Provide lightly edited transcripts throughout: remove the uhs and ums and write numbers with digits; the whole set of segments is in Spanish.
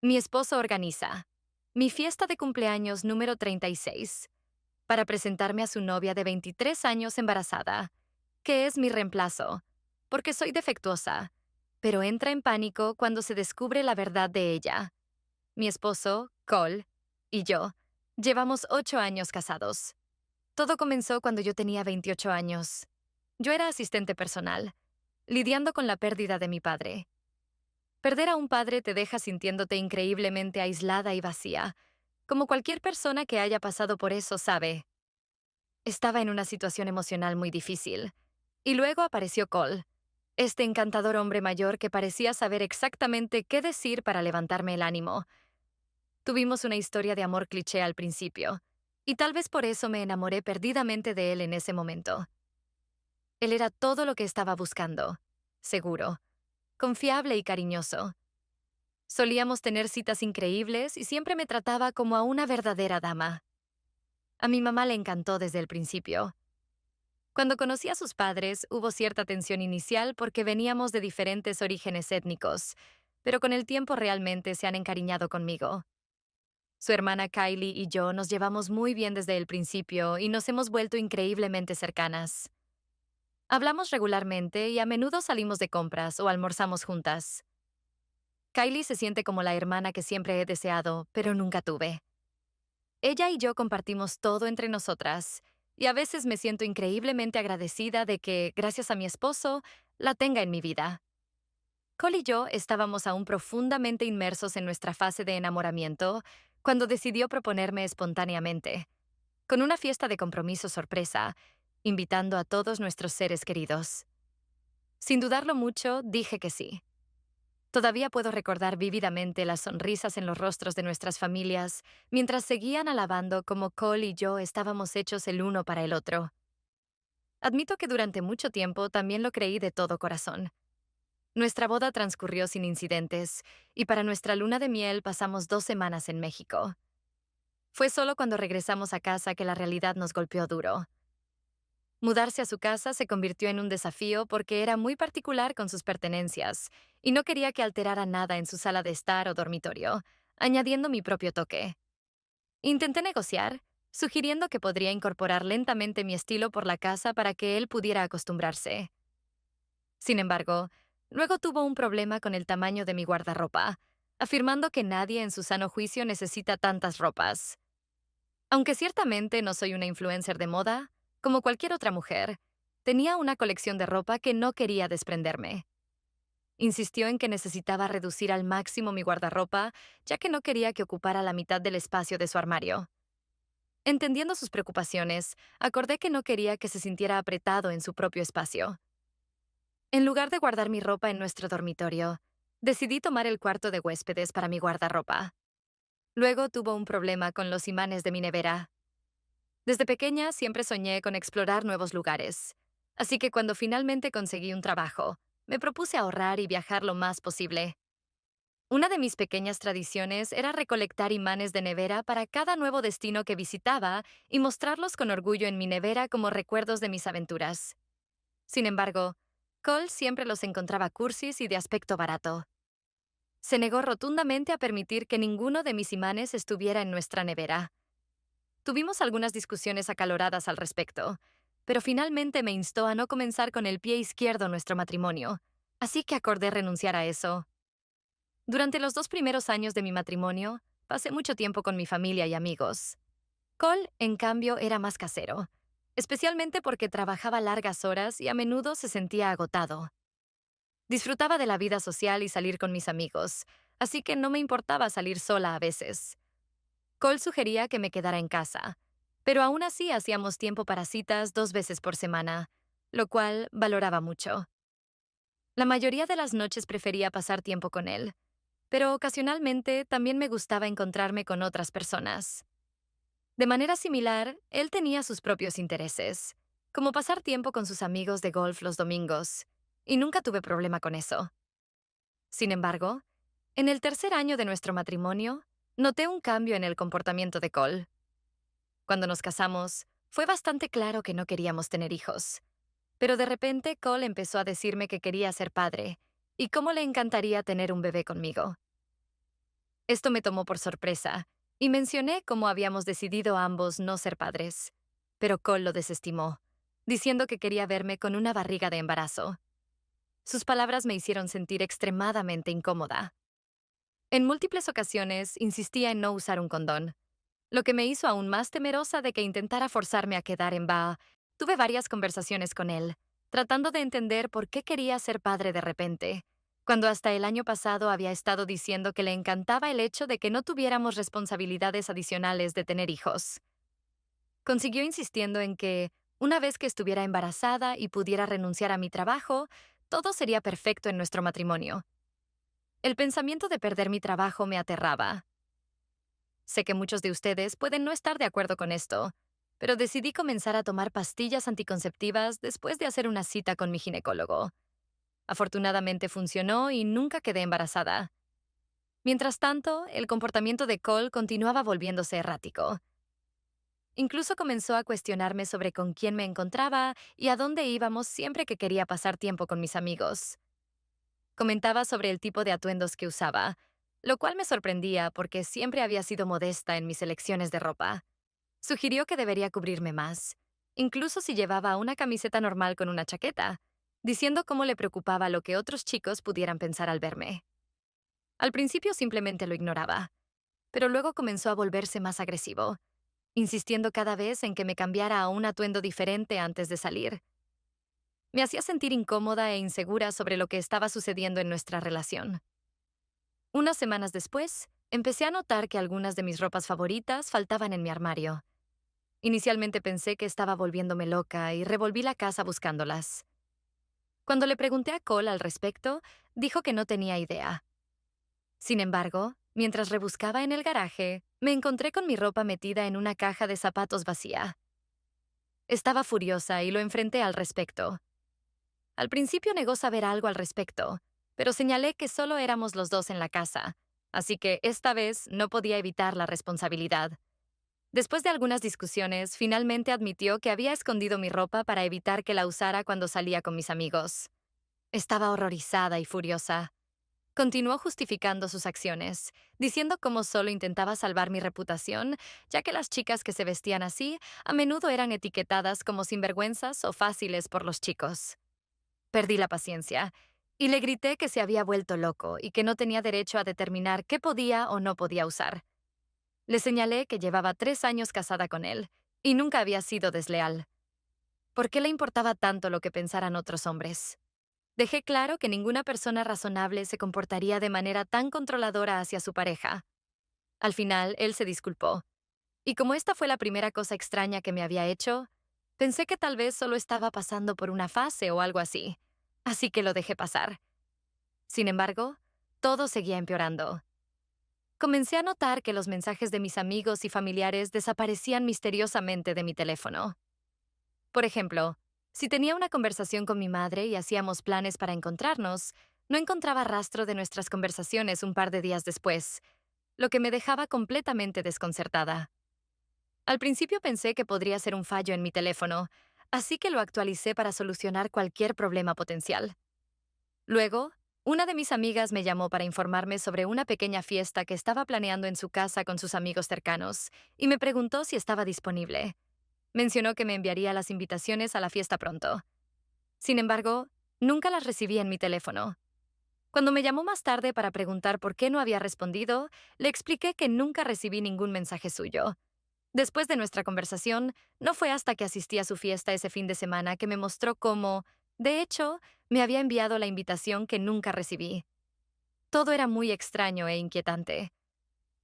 Mi esposo organiza mi fiesta de cumpleaños número 36 para presentarme a su novia de 23 años embarazada, que es mi reemplazo, porque soy defectuosa, pero entra en pánico cuando se descubre la verdad de ella. Mi esposo, Cole, y yo llevamos 8 años casados. Todo comenzó cuando yo tenía 28 años. Yo era asistente personal, lidiando con la pérdida de mi padre. Perder a un padre te deja sintiéndote increíblemente aislada y vacía, como cualquier persona que haya pasado por eso sabe. Estaba en una situación emocional muy difícil. Y luego apareció Cole, este encantador hombre mayor que parecía saber exactamente qué decir para levantarme el ánimo. Tuvimos una historia de amor cliché al principio, y tal vez por eso me enamoré perdidamente de él en ese momento. Él era todo lo que estaba buscando: seguro, confiable y cariñoso. Solíamos tener citas increíbles y siempre me trataba como a una verdadera dama. A mi mamá le encantó desde el principio. Cuando conocí a sus padres, hubo cierta tensión inicial porque veníamos de diferentes orígenes étnicos, pero con el tiempo realmente se han encariñado conmigo. Su hermana Kylie y yo nos llevamos muy bien desde el principio y nos hemos vuelto increíblemente cercanas. Hablamos regularmente y a menudo salimos de compras o almorzamos juntas. Kylie se siente como la hermana que siempre he deseado, pero nunca tuve. Ella y yo compartimos todo entre nosotras, y a veces me siento increíblemente agradecida de que, gracias a mi esposo, la tenga en mi vida. Cole y yo estábamos aún profundamente inmersos en nuestra fase de enamoramiento cuando decidió proponerme espontáneamente, con una fiesta de compromiso sorpresa, invitando a todos nuestros seres queridos. Sin dudarlo mucho, dije que sí. Todavía puedo recordar vívidamente las sonrisas en los rostros de nuestras familias mientras seguían alabando cómo Cole y yo estábamos hechos el uno para el otro. Admito que durante mucho tiempo también lo creí de todo corazón. Nuestra boda transcurrió sin incidentes, y para nuestra luna de miel pasamos 2 semanas en México. Fue solo cuando regresamos a casa que la realidad nos golpeó duro. Mudarse a su casa se convirtió en un desafío porque era muy particular con sus pertenencias, y no quería que alterara nada en su sala de estar o dormitorio, añadiendo mi propio toque. Intenté negociar, sugiriendo que podría incorporar lentamente mi estilo por la casa para que él pudiera acostumbrarse. Sin embargo, luego tuvo un problema con el tamaño de mi guardarropa, afirmando que nadie en su sano juicio necesita tantas ropas. Aunque ciertamente no soy una influencer de moda, como cualquier otra mujer, tenía una colección de ropa que no quería desprenderme. Insistió en que necesitaba reducir al máximo mi guardarropa, ya que no quería que ocupara la mitad del espacio de su armario. Entendiendo sus preocupaciones, acordé que no quería que se sintiera apretado en su propio espacio. En lugar de guardar mi ropa en nuestro dormitorio, decidí tomar el cuarto de huéspedes para mi guardarropa. Luego tuvo un problema con los imanes de mi nevera. Desde pequeña siempre soñé con explorar nuevos lugares, así que cuando finalmente conseguí un trabajo, me propuse ahorrar y viajar lo más posible. Una de mis pequeñas tradiciones era recolectar imanes de nevera para cada nuevo destino que visitaba y mostrarlos con orgullo en mi nevera como recuerdos de mis aventuras. Sin embargo, Cole siempre los encontraba cursis y de aspecto barato. Se negó rotundamente a permitir que ninguno de mis imanes estuviera en nuestra nevera. Tuvimos algunas discusiones acaloradas al respecto, pero finalmente me instó a no comenzar con el pie izquierdo nuestro matrimonio, así que acordé renunciar a eso. Durante los 2 primeros años de mi matrimonio, pasé mucho tiempo con mi familia y amigos. Cole, en cambio, era más casero, especialmente porque trabajaba largas horas y a menudo se sentía agotado. Disfrutaba de la vida social y salir con mis amigos, así que no me importaba salir sola a veces. Cole sugería que me quedara en casa, pero aún así hacíamos tiempo para citas 2 veces por semana, lo cual valoraba mucho. La mayoría de las noches prefería pasar tiempo con él, pero ocasionalmente también me gustaba encontrarme con otras personas. De manera similar, él tenía sus propios intereses, como pasar tiempo con sus amigos de golf los domingos, y nunca tuve problema con eso. Sin embargo, en el tercer año de nuestro matrimonio, noté un cambio en el comportamiento de Cole. Cuando nos casamos, fue bastante claro que no queríamos tener hijos. Pero de repente Cole empezó a decirme que quería ser padre y cómo le encantaría tener un bebé conmigo. Esto me tomó por sorpresa, y mencioné cómo habíamos decidido ambos no ser padres. Pero Cole lo desestimó, diciendo que quería verme con una barriga de embarazo. Sus palabras me hicieron sentir extremadamente incómoda. En múltiples ocasiones insistía en no usar un condón, lo que me hizo aún más temerosa de que intentara forzarme a quedar en BA. Tuve varias conversaciones con él, tratando de entender por qué quería ser padre de repente, cuando hasta el año pasado había estado diciendo que le encantaba el hecho de que no tuviéramos responsabilidades adicionales de tener hijos. Consiguió insistiendo en que, una vez que estuviera embarazada y pudiera renunciar a mi trabajo, todo sería perfecto en nuestro matrimonio. El pensamiento de perder mi trabajo me aterraba. Sé que muchos de ustedes pueden no estar de acuerdo con esto, pero decidí comenzar a tomar pastillas anticonceptivas después de hacer una cita con mi ginecólogo. Afortunadamente funcionó y nunca quedé embarazada. Mientras tanto, el comportamiento de Cole continuaba volviéndose errático. Incluso comenzó a cuestionarme sobre con quién me encontraba y a dónde íbamos siempre que quería pasar tiempo con mis amigos. Comentaba sobre el tipo de atuendos que usaba, lo cual me sorprendía porque siempre había sido modesta en mis elecciones de ropa. Sugirió que debería cubrirme más, incluso si llevaba una camiseta normal con una chaqueta, diciendo cómo le preocupaba lo que otros chicos pudieran pensar al verme. Al principio simplemente lo ignoraba, pero luego comenzó a volverse más agresivo, insistiendo cada vez en que me cambiara a un atuendo diferente antes de salir. Me hacía sentir incómoda e insegura sobre lo que estaba sucediendo en nuestra relación. Unas semanas después, empecé a notar que algunas de mis ropas favoritas faltaban en mi armario. Inicialmente pensé que estaba volviéndome loca y revolví la casa buscándolas. Cuando le pregunté a Cole al respecto, dijo que no tenía idea. Sin embargo, mientras rebuscaba en el garaje, me encontré con mi ropa metida en una caja de zapatos vacía. Estaba furiosa y lo enfrenté al respecto. Al principio negó saber algo al respecto, pero señalé que solo éramos los dos en la casa, así que esta vez no podía evitar la responsabilidad. Después de algunas discusiones, finalmente admitió que había escondido mi ropa para evitar que la usara cuando salía con mis amigos. Estaba horrorizada y furiosa. Continuó justificando sus acciones, diciendo cómo solo intentaba salvar mi reputación, ya que las chicas que se vestían así a menudo eran etiquetadas como sinvergüenzas o fáciles por los chicos. Perdí la paciencia y le grité que se había vuelto loco y que no tenía derecho a determinar qué podía o no podía usar. Le señalé que llevaba 3 años casada con él y nunca había sido desleal. ¿Por qué le importaba tanto lo que pensaran otros hombres? Dejé claro que ninguna persona razonable se comportaría de manera tan controladora hacia su pareja. Al final, él se disculpó. Y como esta fue la primera cosa extraña que me había hecho, pensé que tal vez solo estaba pasando por una fase o algo así. Así que lo dejé pasar. Sin embargo, todo seguía empeorando. Comencé a notar que los mensajes de mis amigos y familiares desaparecían misteriosamente de mi teléfono. Por ejemplo, si tenía una conversación con mi madre y hacíamos planes para encontrarnos, no encontraba rastro de nuestras conversaciones un par de días después, lo que me dejaba completamente desconcertada. Al principio pensé que podría ser un fallo en mi teléfono, así que lo actualicé para solucionar cualquier problema potencial. Luego, una de mis amigas me llamó para informarme sobre una pequeña fiesta que estaba planeando en su casa con sus amigos cercanos, y me preguntó si estaba disponible. Mencionó que me enviaría las invitaciones a la fiesta pronto. Sin embargo, nunca las recibí en mi teléfono. Cuando me llamó más tarde para preguntar por qué no había respondido, le expliqué que nunca recibí ningún mensaje suyo. Después de nuestra conversación, no fue hasta que asistí a su fiesta ese fin de semana que me mostró cómo, de hecho, me había enviado la invitación que nunca recibí. Todo era muy extraño e inquietante.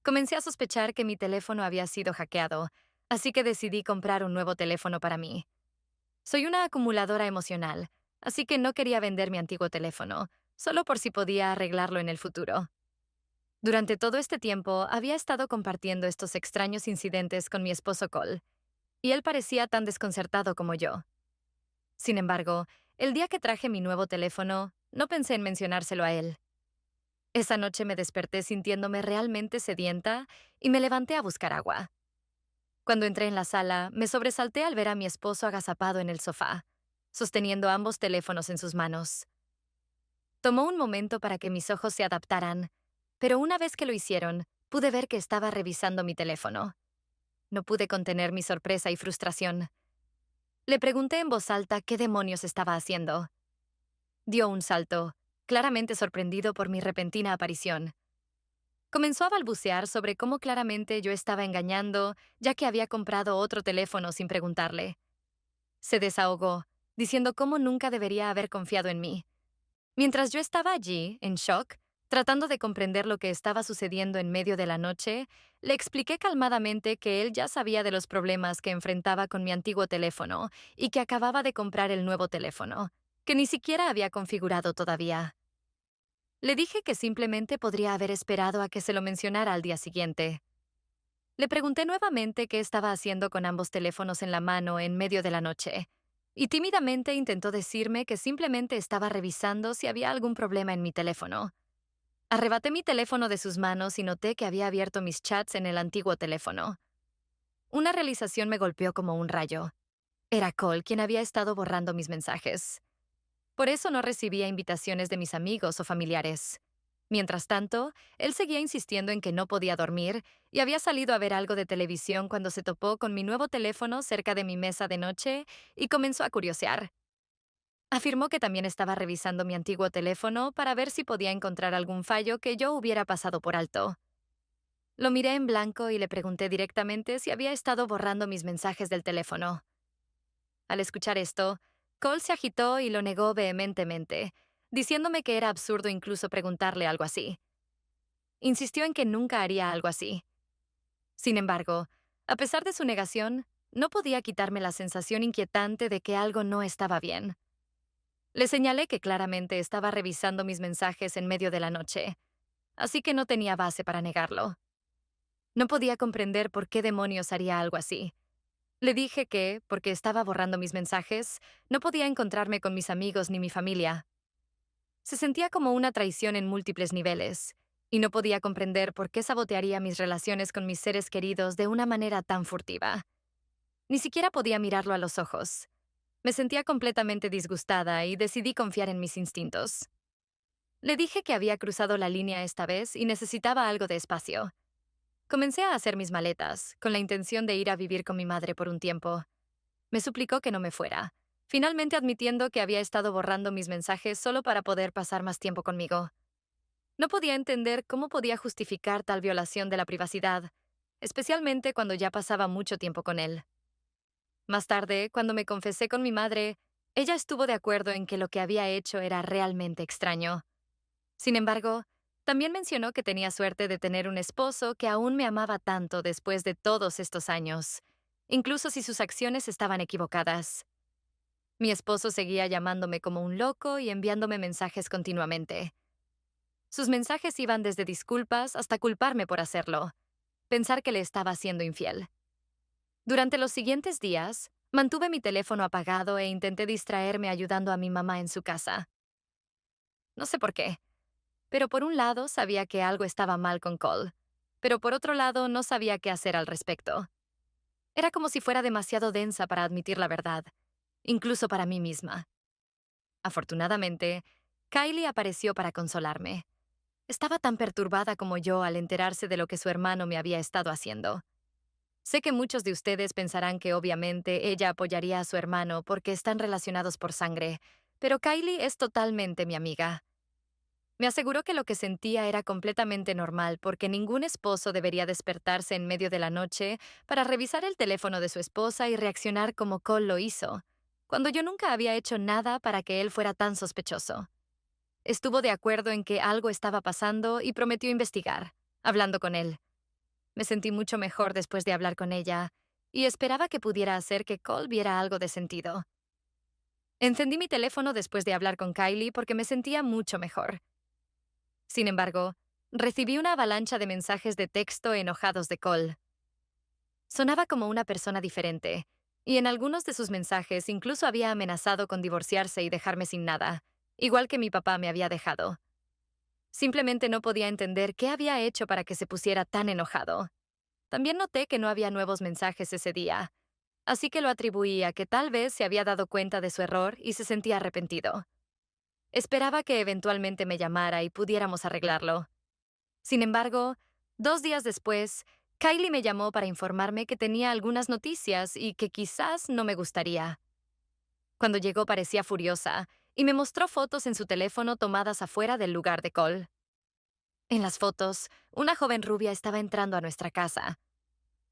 Comencé a sospechar que mi teléfono había sido hackeado, así que decidí comprar un nuevo teléfono para mí. Soy una acumuladora emocional, así que no quería vender mi antiguo teléfono, solo por si podía arreglarlo en el futuro. Durante todo este tiempo había estado compartiendo estos extraños incidentes con mi esposo Cole, y él parecía tan desconcertado como yo. Sin embargo, el día que traje mi nuevo teléfono, no pensé en mencionárselo a él. Esa noche me desperté sintiéndome realmente sedienta y me levanté a buscar agua. Cuando entré en la sala, me sobresalté al ver a mi esposo agazapado en el sofá, sosteniendo ambos teléfonos en sus manos. Tomó un momento para que mis ojos se adaptaran, pero una vez que lo hicieron, pude ver que estaba revisando mi teléfono. No pude contener mi sorpresa y frustración. Le pregunté en voz alta qué demonios estaba haciendo. Dio un salto, claramente sorprendido por mi repentina aparición. Comenzó a balbucear sobre cómo claramente yo estaba engañando, ya que había comprado otro teléfono sin preguntarle. Se desahogó, diciendo cómo nunca debería haber confiado en mí. Mientras yo estaba allí, en shock, tratando de comprender lo que estaba sucediendo en medio de la noche, le expliqué calmadamente que él ya sabía de los problemas que enfrentaba con mi antiguo teléfono y que acababa de comprar el nuevo teléfono, que ni siquiera había configurado todavía. Le dije que simplemente podría haber esperado a que se lo mencionara al día siguiente. Le pregunté nuevamente qué estaba haciendo con ambos teléfonos en la mano en medio de la noche, y tímidamente intentó decirme que simplemente estaba revisando si había algún problema en mi teléfono. Arrebaté mi teléfono de sus manos y noté que había abierto mis chats en el antiguo teléfono. Una realización me golpeó como un rayo. Era Cole quien había estado borrando mis mensajes. Por eso no recibía invitaciones de mis amigos o familiares. Mientras tanto, él seguía insistiendo en que no podía dormir y había salido a ver algo de televisión cuando se topó con mi nuevo teléfono cerca de mi mesa de noche y comenzó a curiosear. Afirmó que también estaba revisando mi antiguo teléfono para ver si podía encontrar algún fallo que yo hubiera pasado por alto. Lo miré en blanco y le pregunté directamente si había estado borrando mis mensajes del teléfono. Al escuchar esto, Cole se agitó y lo negó vehementemente, diciéndome que era absurdo incluso preguntarle algo así. Insistió en que nunca haría algo así. Sin embargo, a pesar de su negación, no podía quitarme la sensación inquietante de que algo no estaba bien. Le señalé que claramente estaba revisando mis mensajes en medio de la noche, así que no tenía base para negarlo. No podía comprender por qué demonios haría algo así. Le dije que, porque estaba borrando mis mensajes, no podía encontrarme con mis amigos ni mi familia. Se sentía como una traición en múltiples niveles, y no podía comprender por qué sabotearía mis relaciones con mis seres queridos de una manera tan furtiva. Ni siquiera podía mirarlo a los ojos. Me sentía completamente disgustada y decidí confiar en mis instintos. Le dije que había cruzado la línea esta vez y necesitaba algo de espacio. Comencé a hacer mis maletas, con la intención de ir a vivir con mi madre por un tiempo. Me suplicó que no me fuera, finalmente admitiendo que había estado borrando mis mensajes solo para poder pasar más tiempo conmigo. No podía entender cómo podía justificar tal violación de la privacidad, especialmente cuando ya pasaba mucho tiempo con él. Más tarde, cuando me confesé con mi madre, ella estuvo de acuerdo en que lo que había hecho era realmente extraño. Sin embargo, también mencionó que tenía suerte de tener un esposo que aún me amaba tanto después de todos estos años, incluso si sus acciones estaban equivocadas. Mi esposo seguía llamándome como un loco y enviándome mensajes continuamente. Sus mensajes iban desde disculpas hasta culparme por hacerlo, pensar que le estaba siendo infiel. Durante los siguientes días, mantuve mi teléfono apagado e intenté distraerme ayudando a mi mamá en su casa. No sé por qué, pero por un lado sabía que algo estaba mal con Cole, pero por otro lado no sabía qué hacer al respecto. Era como si fuera demasiado densa para admitir la verdad, incluso para mí misma. Afortunadamente, Kylie apareció para consolarme. Estaba tan perturbada como yo al enterarse de lo que su hermano me había estado haciendo. Sé que muchos de ustedes pensarán que obviamente ella apoyaría a su hermano porque están relacionados por sangre, pero Kylie es totalmente mi amiga. Me aseguró que lo que sentía era completamente normal porque ningún esposo debería despertarse en medio de la noche para revisar el teléfono de su esposa y reaccionar como Cole lo hizo, cuando yo nunca había hecho nada para que él fuera tan sospechoso. Estuvo de acuerdo en que algo estaba pasando y prometió investigar, hablando con él. Me sentí mucho mejor después de hablar con ella, y esperaba que pudiera hacer que Cole viera algo de sentido. Encendí mi teléfono después de hablar con Kylie porque me sentía mucho mejor. Sin embargo, recibí una avalancha de mensajes de texto enojados de Cole. Sonaba como una persona diferente, y en algunos de sus mensajes incluso había amenazado con divorciarse y dejarme sin nada, igual que mi papá me había dejado. Simplemente no podía entender qué había hecho para que se pusiera tan enojado. También noté que no había nuevos mensajes ese día, así que lo atribuí a que tal vez se había dado cuenta de su error y se sentía arrepentido. Esperaba que eventualmente me llamara y pudiéramos arreglarlo. Sin embargo, 2 días después, Kylie me llamó para informarme que tenía algunas noticias y que quizás no me gustaría. Cuando llegó parecía furiosa y me mostró fotos en su teléfono tomadas afuera del lugar de Cole. En las fotos, una joven rubia estaba entrando a nuestra casa.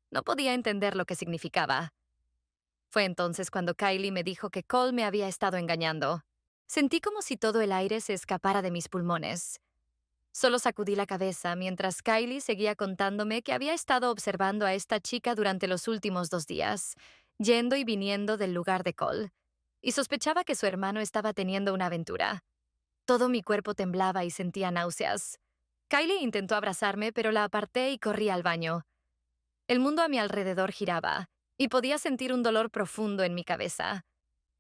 No podía entender lo que significaba. Fue entonces cuando Kylie me dijo que Cole me había estado engañando. Sentí como si todo el aire se escapara de mis pulmones. Solo sacudí la cabeza mientras Kylie seguía contándome que había estado observando a esta chica durante los últimos 2 días, yendo y viniendo del lugar de Cole, y sospechaba que su hermano estaba teniendo una aventura. Todo mi cuerpo temblaba y sentía náuseas. Kylie intentó abrazarme, pero la aparté y corrí al baño. El mundo a mi alrededor giraba, y podía sentir un dolor profundo en mi cabeza.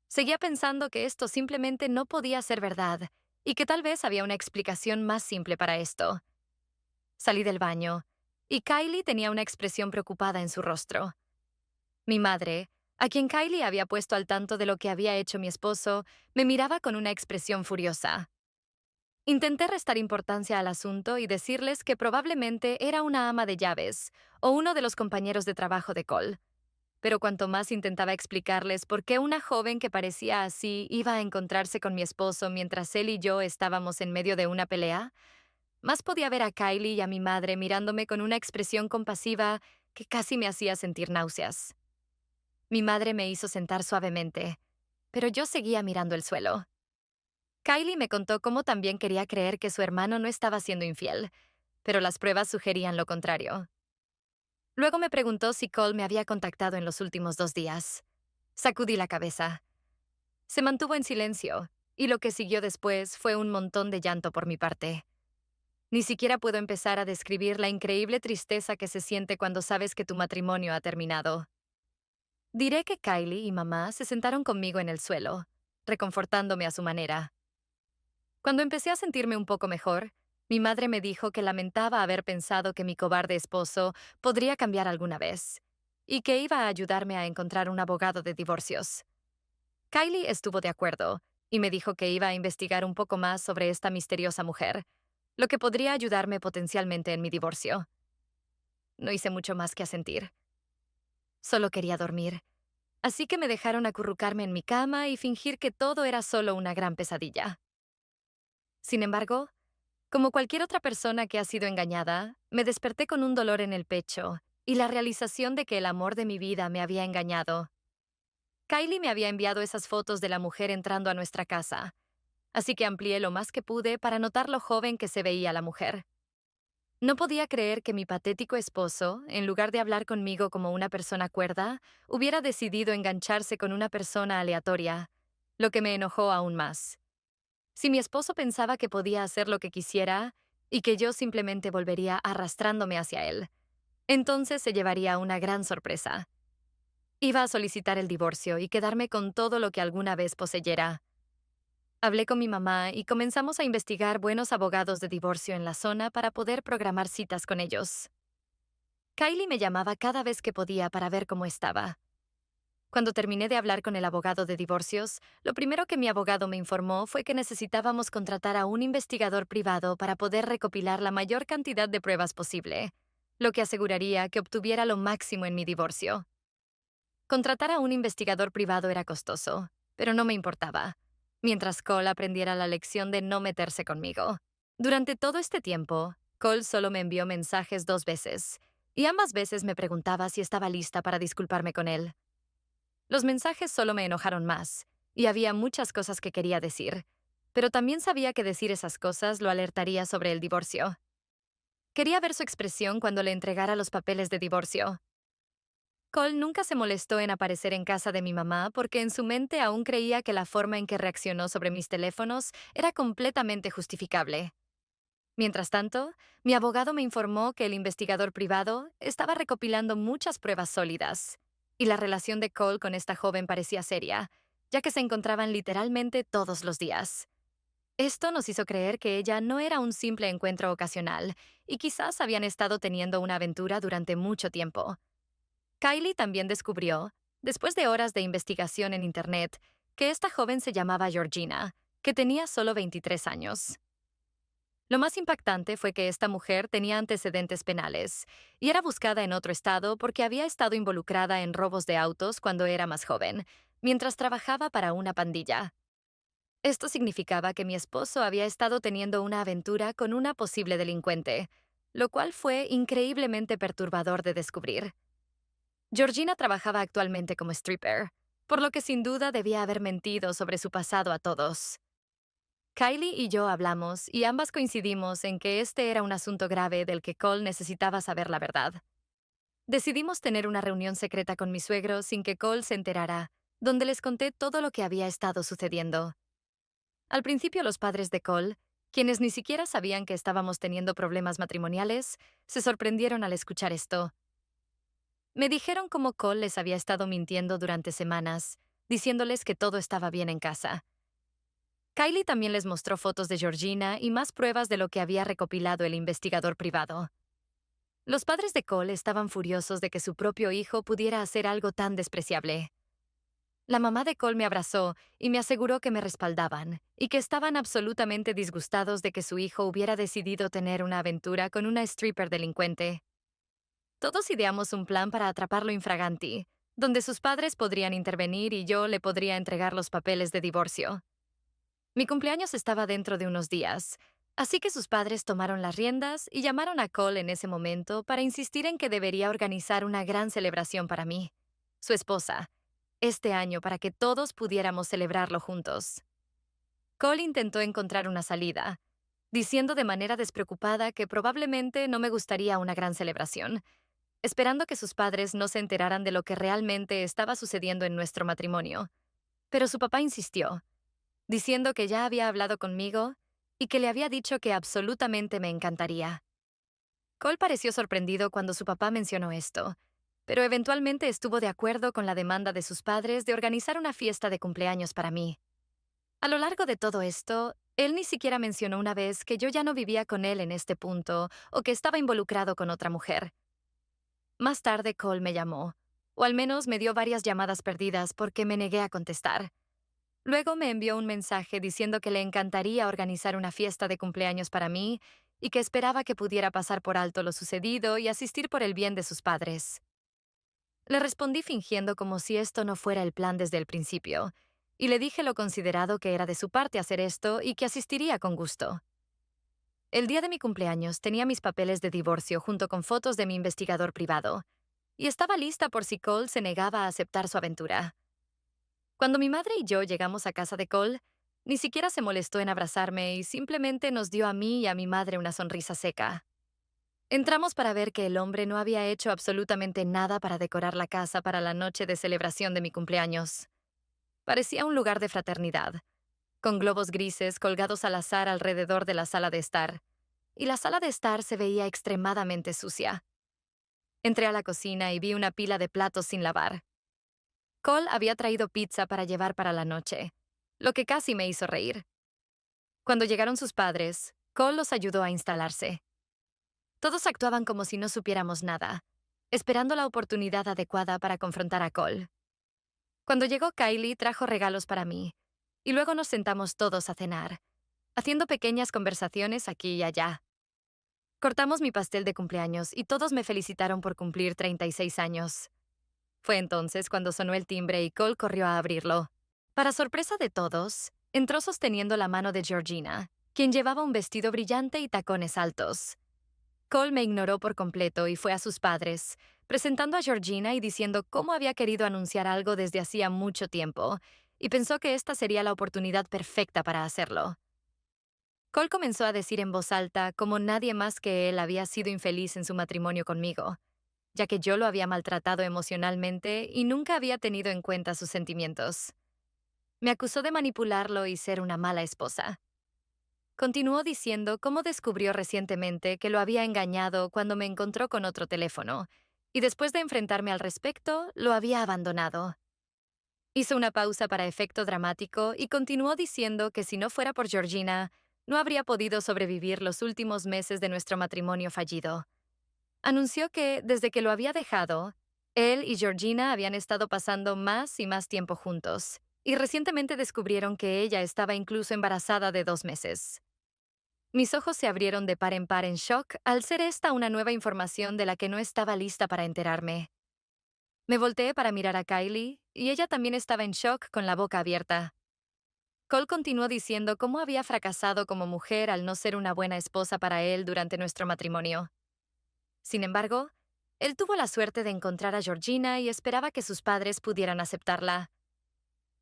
Seguía pensando que esto simplemente no podía ser verdad, y que tal vez había una explicación más simple para esto. Salí del baño, y Kylie tenía una expresión preocupada en su rostro. Mi madre, a quien Kylie había puesto al tanto de lo que había hecho mi esposo, me miraba con una expresión furiosa. Intenté restar importancia al asunto y decirles que probablemente era una ama de llaves o uno de los compañeros de trabajo de Cole. Pero cuanto más intentaba explicarles por qué una joven que parecía así iba a encontrarse con mi esposo mientras él y yo estábamos en medio de una pelea, más podía ver a Kylie y a mi madre mirándome con una expresión compasiva que casi me hacía sentir náuseas. Mi madre me hizo sentar suavemente, pero yo seguía mirando el suelo. Kylie me contó cómo también quería creer que su hermano no estaba siendo infiel, pero las pruebas sugerían lo contrario. Luego me preguntó si Cole me había contactado en los últimos 2 días. Sacudí la cabeza. Se mantuvo en silencio, y lo que siguió después fue un montón de llanto por mi parte. Ni siquiera puedo empezar a describir la increíble tristeza que se siente cuando sabes que tu matrimonio ha terminado. Diré que Kylie y mamá se sentaron conmigo en el suelo, reconfortándome a su manera. Cuando empecé a sentirme un poco mejor, mi madre me dijo que lamentaba haber pensado que mi cobarde esposo podría cambiar alguna vez, y que iba a ayudarme a encontrar un abogado de divorcios. Kylie estuvo de acuerdo, y me dijo que iba a investigar un poco más sobre esta misteriosa mujer, lo que podría ayudarme potencialmente en mi divorcio. No hice mucho más que asentir. Solo quería dormir, así que me dejaron acurrucarme en mi cama y fingir que todo era solo una gran pesadilla. Sin embargo, como cualquier otra persona que ha sido engañada, me desperté con un dolor en el pecho y la realización de que el amor de mi vida me había engañado. Kylie me había enviado esas fotos de la mujer entrando a nuestra casa, así que amplié lo más que pude para notar lo joven que se veía la mujer. No podía creer que mi patético esposo, en lugar de hablar conmigo como una persona cuerda, hubiera decidido engancharse con una persona aleatoria, lo que me enojó aún más. Si mi esposo pensaba que podía hacer lo que quisiera y que yo simplemente volvería arrastrándome hacia él, entonces se llevaría una gran sorpresa. Iba a solicitar el divorcio y quedarme con todo lo que alguna vez poseyera. Hablé con mi mamá y comenzamos a investigar buenos abogados de divorcio en la zona para poder programar citas con ellos. Kylie me llamaba cada vez que podía para ver cómo estaba. Cuando terminé de hablar con el abogado de divorcios, lo primero que mi abogado me informó fue que necesitábamos contratar a un investigador privado para poder recopilar la mayor cantidad de pruebas posible, lo que aseguraría que obtuviera lo máximo en mi divorcio. Contratar a un investigador privado era costoso, pero no me importaba, mientras Cole aprendiera la lección de no meterse conmigo. Durante todo este tiempo, Cole solo me envió mensajes 2 veces, y ambas veces me preguntaba si estaba lista para disculparme con él. Los mensajes solo me enojaron más, y había muchas cosas que quería decir, pero también sabía que decir esas cosas lo alertaría sobre el divorcio. Quería ver su expresión cuando le entregara los papeles de divorcio. Cole nunca se molestó en aparecer en casa de mi mamá porque en su mente aún creía que la forma en que reaccionó sobre mis teléfonos era completamente justificable. Mientras tanto, mi abogado me informó que el investigador privado estaba recopilando muchas pruebas sólidas, y la relación de Cole con esta joven parecía seria, ya que se encontraban literalmente todos los días. Esto nos hizo creer que ella no era un simple encuentro ocasional, y quizás habían estado teniendo una aventura durante mucho tiempo. Kylie también descubrió, después de horas de investigación en Internet, que esta joven se llamaba Georgina, que tenía solo 23 años. Lo más impactante fue que esta mujer tenía antecedentes penales y era buscada en otro estado porque había estado involucrada en robos de autos cuando era más joven, mientras trabajaba para una pandilla. Esto significaba que mi esposo había estado teniendo una aventura con una posible delincuente, lo cual fue increíblemente perturbador de descubrir. Georgina trabajaba actualmente como stripper, por lo que sin duda debía haber mentido sobre su pasado a todos. Kylie y yo hablamos y ambas coincidimos en que este era un asunto grave del que Cole necesitaba saber la verdad. Decidimos tener una reunión secreta con mi suegro sin que Cole se enterara, donde les conté todo lo que había estado sucediendo. Al principio los padres de Cole, quienes ni siquiera sabían que estábamos teniendo problemas matrimoniales, se sorprendieron al escuchar esto. Me dijeron cómo Cole les había estado mintiendo durante semanas, diciéndoles que todo estaba bien en casa. Kylie también les mostró fotos de Georgina y más pruebas de lo que había recopilado el investigador privado. Los padres de Cole estaban furiosos de que su propio hijo pudiera hacer algo tan despreciable. La mamá de Cole me abrazó y me aseguró que me respaldaban y que estaban absolutamente disgustados de que su hijo hubiera decidido tener una aventura con una stripper delincuente. Todos ideamos un plan para atraparlo infraganti, donde sus padres podrían intervenir y yo le podría entregar los papeles de divorcio. Mi cumpleaños estaba dentro de unos días, así que sus padres tomaron las riendas y llamaron a Cole en ese momento para insistir en que debería organizar una gran celebración para mí, su esposa, este año para que todos pudiéramos celebrarlo juntos. Cole intentó encontrar una salida, diciendo de manera despreocupada que probablemente no me gustaría una gran celebración, esperando que sus padres no se enteraran de lo que realmente estaba sucediendo en nuestro matrimonio. Pero su papá insistió, diciendo que ya había hablado conmigo y que le había dicho que absolutamente me encantaría. Cole pareció sorprendido cuando su papá mencionó esto, pero eventualmente estuvo de acuerdo con la demanda de sus padres de organizar una fiesta de cumpleaños para mí. A lo largo de todo esto, él ni siquiera mencionó una vez que yo ya no vivía con él en este punto o que estaba involucrado con otra mujer. Más tarde Cole me llamó, o al menos me dio varias llamadas perdidas porque me negué a contestar. Luego me envió un mensaje diciendo que le encantaría organizar una fiesta de cumpleaños para mí y que esperaba que pudiera pasar por alto lo sucedido y asistir por el bien de sus padres. Le respondí fingiendo como si esto no fuera el plan desde el principio, y le dije lo considerado que era de su parte hacer esto y que asistiría con gusto. El día de mi cumpleaños tenía mis papeles de divorcio junto con fotos de mi investigador privado, y estaba lista por si Cole se negaba a aceptar su aventura. Cuando mi madre y yo llegamos a casa de Cole, ni siquiera se molestó en abrazarme y simplemente nos dio a mí y a mi madre una sonrisa seca. Entramos para ver que el hombre no había hecho absolutamente nada para decorar la casa para la noche de celebración de mi cumpleaños. Parecía un lugar de fraternidad, con globos grises colgados al azar alrededor de la sala de estar, y la sala de estar se veía extremadamente sucia. Entré a la cocina y vi una pila de platos sin lavar. Cole había traído pizza para llevar para la noche, lo que casi me hizo reír. Cuando llegaron sus padres, Cole los ayudó a instalarse. Todos actuaban como si no supiéramos nada, esperando la oportunidad adecuada para confrontar a Cole. Cuando llegó Kylie, trajo regalos para mí, y luego nos sentamos todos a cenar, haciendo pequeñas conversaciones aquí y allá. Cortamos mi pastel de cumpleaños y todos me felicitaron por cumplir 36 años. Fue entonces cuando sonó el timbre y Cole corrió a abrirlo. Para sorpresa de todos, entró sosteniendo la mano de Georgina, quien llevaba un vestido brillante y tacones altos. Cole me ignoró por completo y fue a sus padres, presentando a Georgina y diciendo cómo había querido anunciar algo desde hacía mucho tiempo, y pensó que esta sería la oportunidad perfecta para hacerlo. Cole comenzó a decir en voz alta cómo nadie más que él había sido infeliz en su matrimonio conmigo, ya que yo lo había maltratado emocionalmente y nunca había tenido en cuenta sus sentimientos. Me acusó de manipularlo y ser una mala esposa. Continuó diciendo cómo descubrió recientemente que lo había engañado cuando me encontró con otro teléfono, y después de enfrentarme al respecto, lo había abandonado. Hizo una pausa para efecto dramático y continuó diciendo que si no fuera por Georgina, no habría podido sobrevivir los últimos meses de nuestro matrimonio fallido. Anunció que, desde que lo había dejado, él y Georgina habían estado pasando más y más tiempo juntos, y recientemente descubrieron que ella estaba incluso embarazada de 2 meses. Mis ojos se abrieron de par en par en shock al ser esta una nueva información de la que no estaba lista para enterarme. Me volteé para mirar a Kylie, y ella también estaba en shock con la boca abierta. Cole continuó diciendo cómo había fracasado como mujer al no ser una buena esposa para él durante nuestro matrimonio. Sin embargo, él tuvo la suerte de encontrar a Georgina y esperaba que sus padres pudieran aceptarla.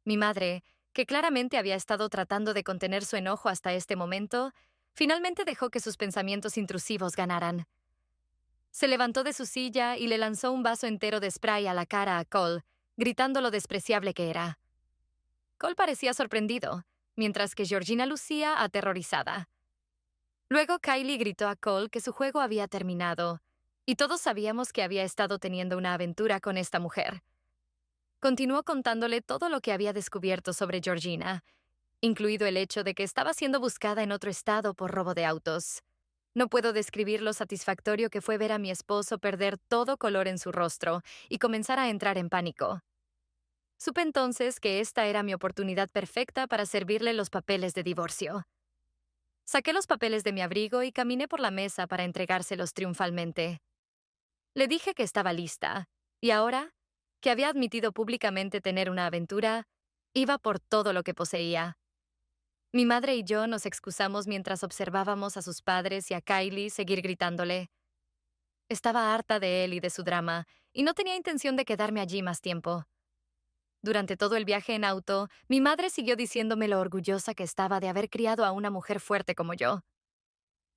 Mi madre, que claramente había estado tratando de contener su enojo hasta este momento, finalmente dejó que sus pensamientos intrusivos ganaran. Se levantó de su silla y le lanzó un vaso entero de spray a la cara a Cole, gritando lo despreciable que era. Cole parecía sorprendido, mientras que Georgina lucía aterrorizada. Luego Kylie gritó a Cole que su juego había terminado, y todos sabíamos que había estado teniendo una aventura con esta mujer. Continuó contándole todo lo que había descubierto sobre Georgina, incluido el hecho de que estaba siendo buscada en otro estado por robo de autos. No puedo describir lo satisfactorio que fue ver a mi esposo perder todo color en su rostro y comenzar a entrar en pánico. Supe entonces que esta era mi oportunidad perfecta para servirle los papeles de divorcio. Saqué los papeles de mi abrigo y caminé por la mesa para entregárselos triunfalmente. Le dije que estaba lista, y ahora, que había admitido públicamente tener una aventura, iba por todo lo que poseía. Mi madre y yo nos excusamos mientras observábamos a sus padres y a Kylie seguir gritándole. Estaba harta de él y de su drama, y no tenía intención de quedarme allí más tiempo. Durante todo el viaje en auto, mi madre siguió diciéndome lo orgullosa que estaba de haber criado a una mujer fuerte como yo.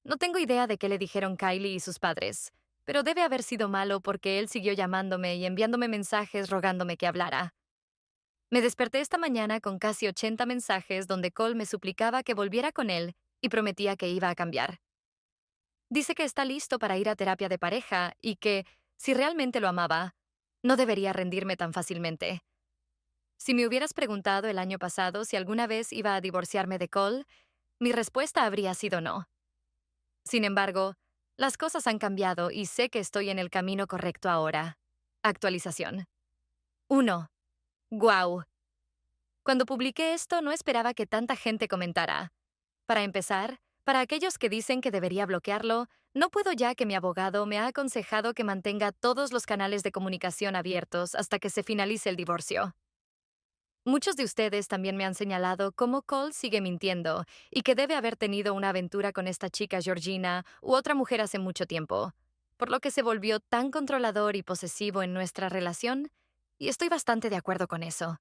No tengo idea de qué le dijeron Kylie y sus padres, pero debe haber sido malo porque él siguió llamándome y enviándome mensajes rogándome que hablara. Me desperté esta mañana con casi 80 mensajes donde Cole me suplicaba que volviera con él y prometía que iba a cambiar. Dice que está listo para ir a terapia de pareja y que, si realmente lo amaba, no debería rendirme tan fácilmente. Si me hubieras preguntado el año pasado si alguna vez iba a divorciarme de Cole, mi respuesta habría sido no. Sin embargo, las cosas han cambiado y sé que estoy en el camino correcto ahora. Actualización. 1. ¡Guau! Cuando publiqué esto no esperaba que tanta gente comentara. Para empezar, para aquellos que dicen que debería bloquearlo, no puedo ya que mi abogado me ha aconsejado que mantenga todos los canales de comunicación abiertos hasta que se finalice el divorcio. Muchos de ustedes también me han señalado cómo Cole sigue mintiendo y que debe haber tenido una aventura con esta chica Georgina u otra mujer hace mucho tiempo, por lo que se volvió tan controlador y posesivo en nuestra relación, y estoy bastante de acuerdo con eso.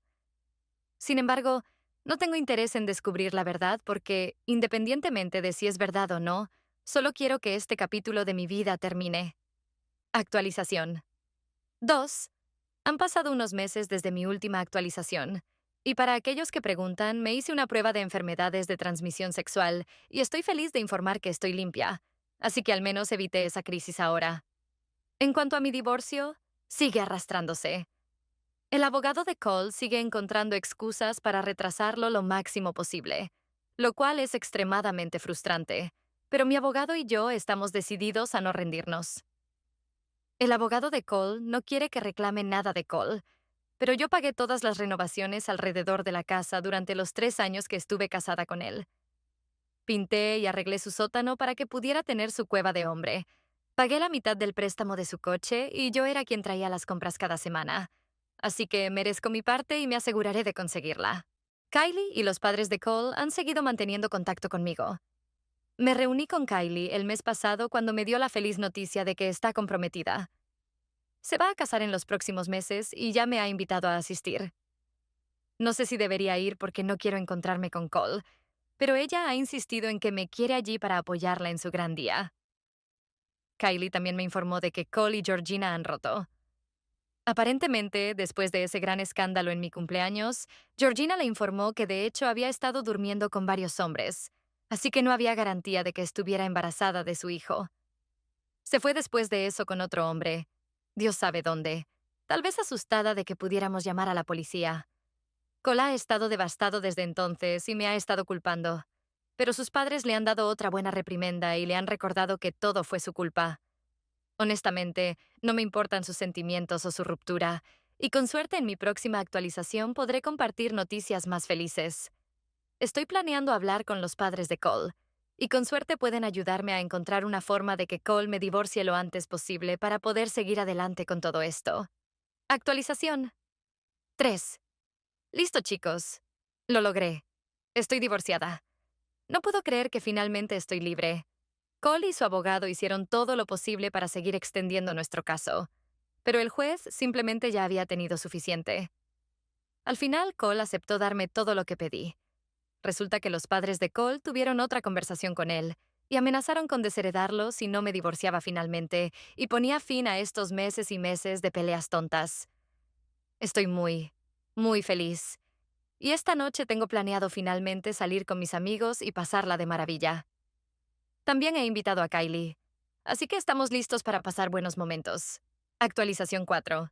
Sin embargo, no tengo interés en descubrir la verdad porque, independientemente de si es verdad o no, solo quiero que este capítulo de mi vida termine. Actualización. 2. Han pasado unos meses desde mi última actualización, y para aquellos que preguntan, me hice una prueba de enfermedades de transmisión sexual y estoy feliz de informar que estoy limpia, así que al menos evité esa crisis ahora. En cuanto a mi divorcio, sigue arrastrándose. El abogado de Cole sigue encontrando excusas para retrasarlo lo máximo posible, lo cual es extremadamente frustrante, pero mi abogado y yo estamos decididos a no rendirnos. El abogado de Cole no quiere que reclame nada de Cole, pero yo pagué todas las renovaciones alrededor de la casa durante los 3 años que estuve casada con él. Pinté y arreglé su sótano para que pudiera tener su cueva de hombre. Pagué la mitad del préstamo de su coche y yo era quien traía las compras cada semana. Así que merezco mi parte y me aseguraré de conseguirla. Kylie y los padres de Cole han seguido manteniendo contacto conmigo. Me reuní con Kylie el mes pasado cuando me dio la feliz noticia de que está comprometida. Se va a casar en los próximos meses y ya me ha invitado a asistir. No sé si debería ir porque no quiero encontrarme con Cole, pero ella ha insistido en que me quiere allí para apoyarla en su gran día. Kylie también me informó de que Cole y Georgina han roto. Aparentemente, después de ese gran escándalo en mi cumpleaños, Georgina le informó que de hecho había estado durmiendo con varios hombres, así que no había garantía de que estuviera embarazada de su hijo. Se fue después de eso con otro hombre. Dios sabe dónde. Tal vez asustada de que pudiéramos llamar a la policía. Cole ha estado devastado desde entonces y me ha estado culpando. Pero sus padres le han dado otra buena reprimenda y le han recordado que todo fue su culpa. Honestamente, no me importan sus sentimientos o su ruptura, y con suerte en mi próxima actualización podré compartir noticias más felices. Estoy planeando hablar con los padres de Cole, y con suerte pueden ayudarme a encontrar una forma de que Cole me divorcie lo antes posible para poder seguir adelante con todo esto. Actualización 3. Listo, chicos. Lo logré. Estoy divorciada. No puedo creer que finalmente estoy libre. Cole y su abogado hicieron todo lo posible para seguir extendiendo nuestro caso, pero el juez simplemente ya había tenido suficiente. Al final, Cole aceptó darme todo lo que pedí. Resulta que los padres de Cole tuvieron otra conversación con él y amenazaron con desheredarlo si no me divorciaba finalmente y ponía fin a estos meses y meses de peleas tontas. Estoy muy feliz. Y esta noche tengo planeado finalmente salir con mis amigos y pasarla de maravilla. También he invitado a Kylie, así que estamos listos para pasar buenos momentos. Actualización 4.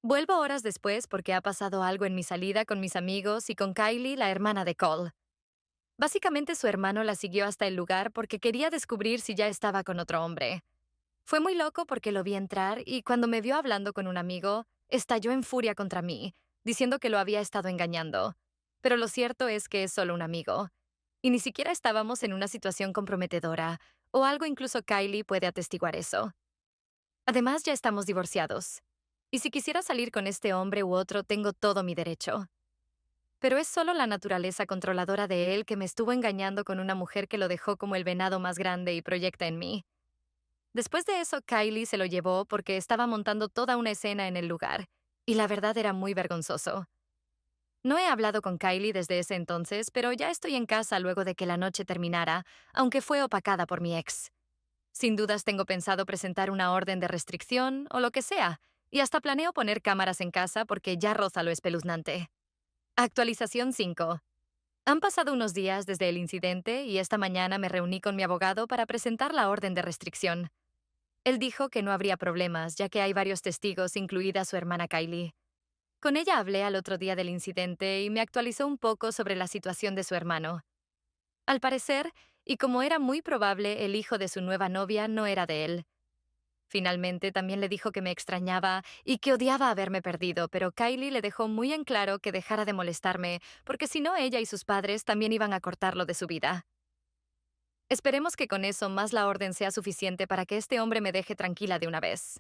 Vuelvo horas después porque ha pasado algo en mi salida con mis amigos y con Kylie, la hermana de Cole. Básicamente su hermano la siguió hasta el lugar porque quería descubrir si ya estaba con otro hombre. Fue muy loco porque lo vi entrar y cuando me vio hablando con un amigo, estalló en furia contra mí, diciendo que lo había estado engañando. Pero lo cierto es que es solo un amigo. Y ni siquiera estábamos en una situación comprometedora, o algo incluso Kylie puede atestiguar eso. Además, ya estamos divorciados. Y si quisiera salir con este hombre u otro, tengo todo mi derecho. Pero es solo la naturaleza controladora de él que me estuvo engañando con una mujer que lo dejó como el venado más grande y proyecta en mí. Después de eso, Kylie se lo llevó porque estaba montando toda una escena en el lugar, y la verdad era muy vergonzoso. No he hablado con Kylie desde ese entonces, pero ya estoy en casa luego de que la noche terminara, aunque fue opacada por mi ex. Sin dudas tengo pensado presentar una orden de restricción o lo que sea, y hasta planeo poner cámaras en casa porque ya roza lo espeluznante. Actualización 5. Han pasado unos días desde el incidente y esta mañana me reuní con mi abogado para presentar la orden de restricción. Él dijo que no habría problemas, ya que hay varios testigos, incluida su hermana Kylie. Con ella hablé al otro día del incidente y me actualizó un poco sobre la situación de su hermano. Al parecer, y como era muy probable, el hijo de su nueva novia no era de él. Finalmente, también le dijo que me extrañaba y que odiaba haberme perdido, pero Kylie le dejó muy en claro que dejara de molestarme, porque si no ella y sus padres también iban a cortarlo de su vida. Esperemos que con eso más la orden sea suficiente para que este hombre me deje tranquila de una vez.